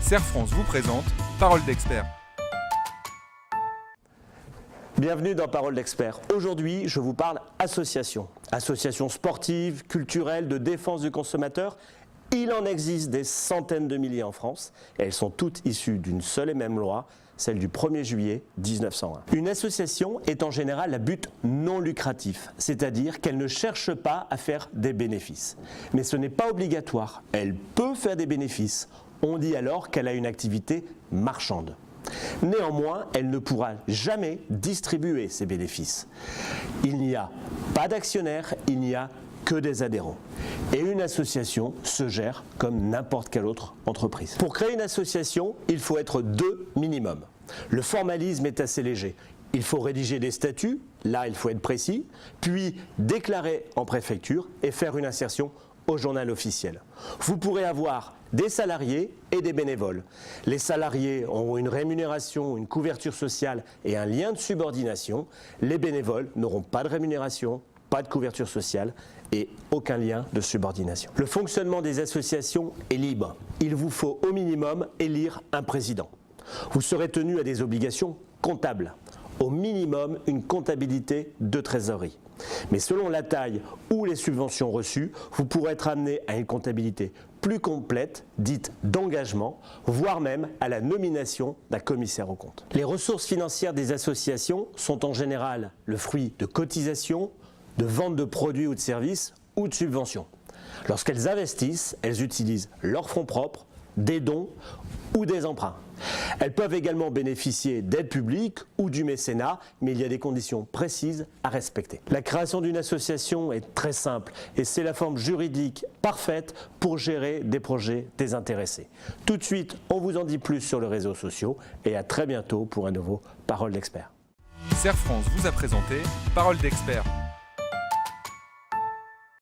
Serre France vous présente Parole d'expert. Bienvenue dans Parole d'expert. Aujourd'hui, je vous parle association. Associations sportives, culturelles, de défense du consommateur. Il en existe des centaines de milliers en France et elles sont toutes issues d'une seule et même loi, celle du 1er juillet 1901. Une association est en général à but non lucratif, c'est-à-dire qu'elle ne cherche pas à faire des bénéfices. Mais ce n'est pas obligatoire, elle peut faire des bénéfices. On dit alors qu'elle a une activité marchande. Néanmoins, elle ne pourra jamais distribuer ses bénéfices. Il n'y a pas d'actionnaires, il n'y a que des adhérents. Et une association se gère comme n'importe quelle autre entreprise. Pour créer une association, il faut être deux minimum. Le formalisme est assez léger. Il faut rédiger des statuts, là il faut être précis, puis déclarer en préfecture et faire une insertion au journal officiel. Vous pourrez avoir des salariés et des bénévoles. Les salariés auront une rémunération, une couverture sociale et un lien de subordination. Les bénévoles n'auront pas de rémunération, pas de couverture sociale et aucun lien de subordination. Le fonctionnement des associations est libre. Il vous faut au minimum élire un président. Vous serez tenu à des obligations comptables. Au minimum, une comptabilité de trésorerie. Mais selon la taille ou les subventions reçues, vous pourrez être amené à une comptabilité plus complète, dite d'engagement, voire même à la nomination d'un commissaire aux comptes. Les ressources financières des associations sont en général le fruit de cotisations, de vente de produits ou de services ou de subventions. Lorsqu'elles investissent, elles utilisent leurs fonds propres, des dons ou des emprunts. Elles peuvent également bénéficier d'aides publiques ou du mécénat, mais il y a des conditions précises à respecter. La création d'une association est très simple et c'est la forme juridique parfaite pour gérer des projets désintéressés. Tout de suite, on vous en dit plus sur les réseaux sociaux et à très bientôt pour un nouveau Parole d'expert. Serre France vous a présenté Parole d'expert.